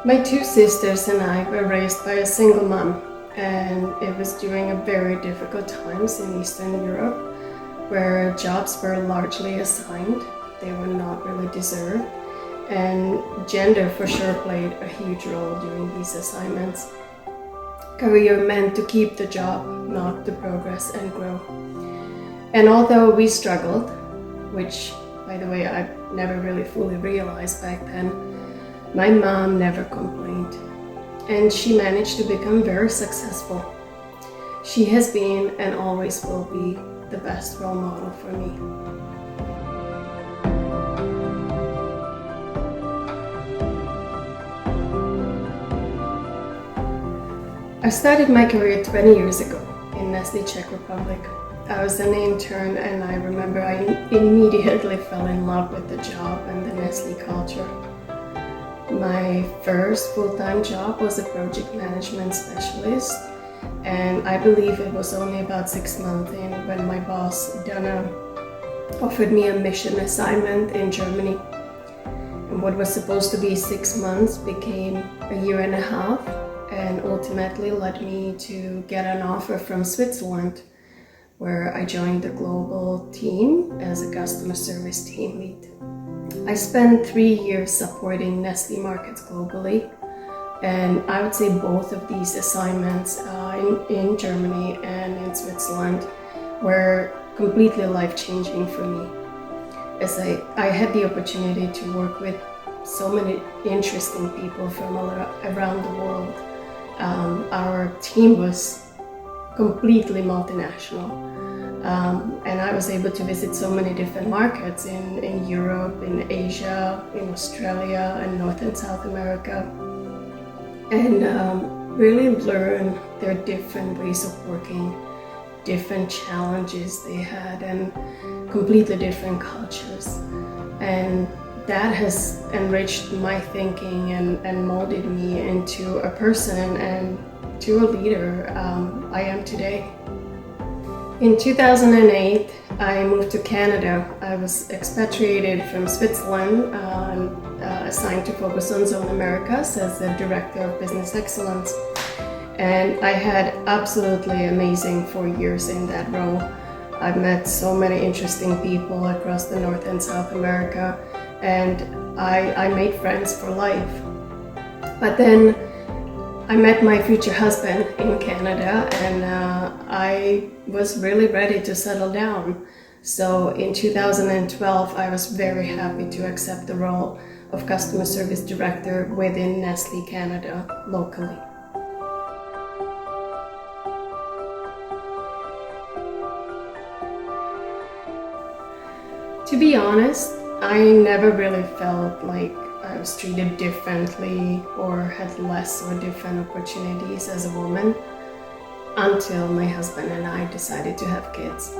My two sisters and I were raised by a single mom, and it was during a very difficult times in Eastern Europe where jobs were largely assigned, they were not really deserved, and gender for sure played a huge role during these assignments. Career meant to keep the job, not to progress and grow. And although we struggled, which by the way I never really fully realized back then, my mom never complained, and she managed to become very successful. She has been and always will be the best role model for me. I started my career 20 years ago in Nestlé, Czech Republic. I was an intern, and I remember I immediately fell in love with the job and the Nestlé culture. My first full-time job was a project management specialist, and I believe it was only about 6 months in when my boss, Dana, offered me a mission assignment in Germany. And what was supposed to be 6 months became a year and a half, and ultimately led me to get an offer from Switzerland, where I joined the global team as a customer service team lead. I spent 3 years supporting Nestlé markets globally, and I would say both of these assignments in Germany and in Switzerland were completely life-changing for me, as I had the opportunity to work with so many interesting people from around the world. Our team was completely multinational, and I was able to visit so many different markets in Europe, in Asia, in Australia, and North and South America, and really learn their different ways of working, different challenges they had, and completely different cultures. And that has enriched my thinking and molded me into a person and to a leader I am today. In 2008, I moved to Canada. I was expatriated from Switzerland, assigned to focus on Zone Americas as the Director of Business Excellence. And I had absolutely amazing 4 years in that role. I've met so many interesting people across the North and South America, and I made friends for life. But then I met my future husband in Canada, and I was really ready to settle down. So in 2012, I was very happy to accept the role of Customer Service Director within Nestlé Canada locally. To be honest, I never really felt like I was treated differently or had less or different opportunities as a woman until my husband and I decided to have kids.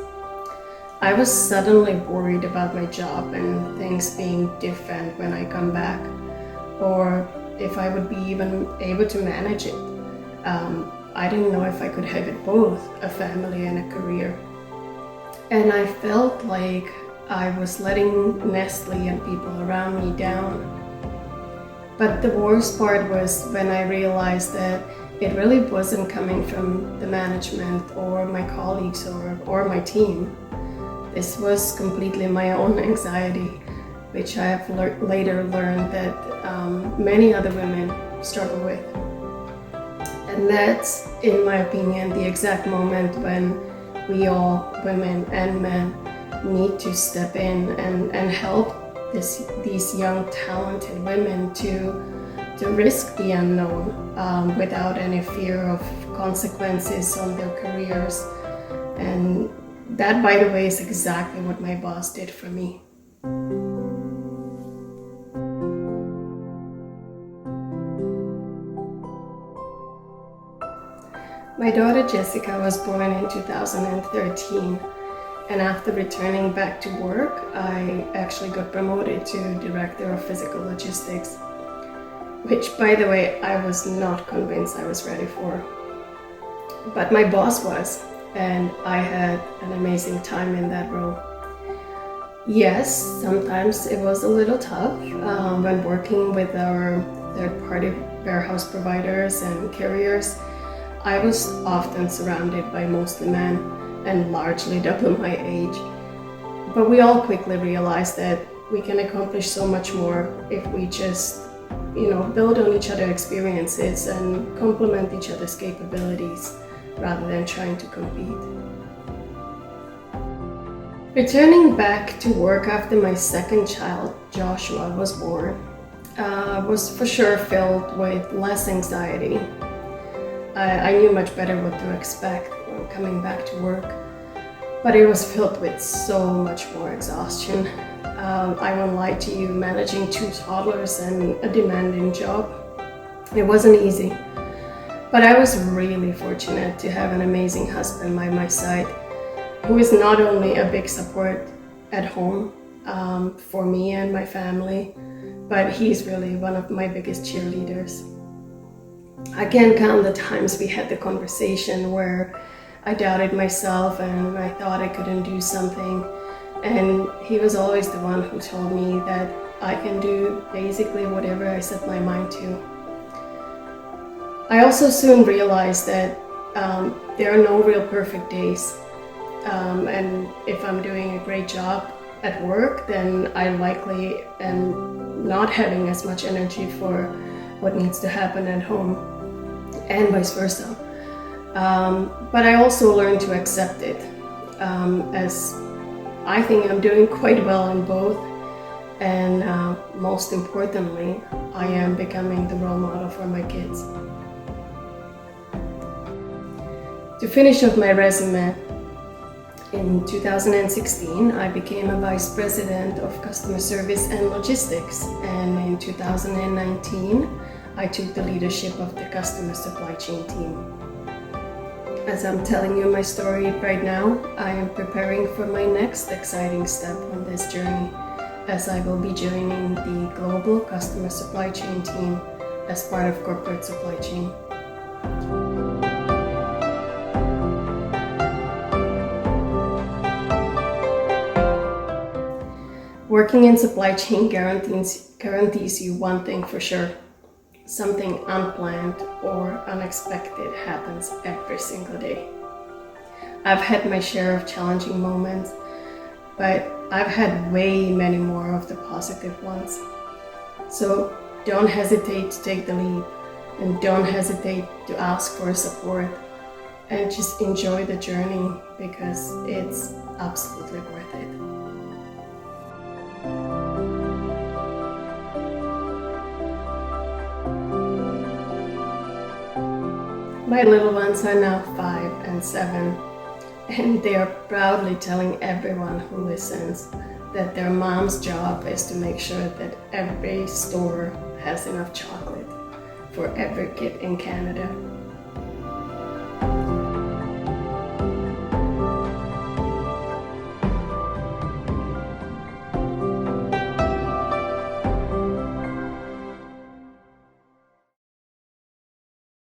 I was suddenly worried about my job and things being different when I come back, or if I would be even able to manage it. I didn't know if I could have it both, a family and a career. And I felt like I was letting Nestlé and people around me down. But the worst part was when I realized that it really wasn't coming from the management or my colleagues or my team. This was completely my own anxiety, which I have later learned that many other women struggle with. And that's, in my opinion, the exact moment when we all, women and men, need to step in and help these young talented women to risk the unknown without any fear of consequences on their careers. And that, by the way, is exactly what my boss did for me. My daughter Jessica was born in 2013. And after returning back to work, I actually got promoted to Director of Physical Logistics, which, by the way, I was not convinced I was ready for. But my boss was, and I had an amazing time in that role. Yes, sometimes it was a little tough when working with our third-party warehouse providers and carriers, I was often surrounded by mostly men and largely double my age. But we all quickly realized that we can accomplish so much more if we just, build on each other's experiences and complement each other's capabilities rather than trying to compete. Returning back to work after my second child, Joshua, was born, was for sure filled with less anxiety. I knew much better what to expect when coming back to work, but it was filled with so much more exhaustion. I won't lie to you, managing 2 toddlers and a demanding job, it wasn't easy. But I was really fortunate to have an amazing husband by my side, who is not only a big support at home for me and my family, but he's really one of my biggest cheerleaders. I can't count the times we had the conversation where I doubted myself and I thought I couldn't do something. And he was always the one who told me that I can do basically whatever I set my mind to. I also soon realized that there are no real perfect days. And if I'm doing a great job at work, then I likely am not having as much energy for what needs to happen at home, and vice versa. But I also learned to accept it, as I think I'm doing quite well in both, and most importantly, I am becoming the role model for my kids. To finish off my resume, in 2016, I became a vice president of customer service and logistics, and in 2019, I took the leadership of the customer supply chain team. As I'm telling you my story right now, I am preparing for my next exciting step on this journey, as I will be joining the global customer supply chain team as part of corporate supply chain. Working in supply chain guarantees you one thing for sure. Something unplanned or unexpected happens every single day. I've had my share of challenging moments, but I've had way many more of the positive ones. So don't hesitate to take the lead, and don't hesitate to ask for support, and just enjoy the journey because it's absolutely worth it. My little ones are now 5 and 7, and they are proudly telling everyone who listens that their mom's job is to make sure that every store has enough chocolate for every kid in Canada.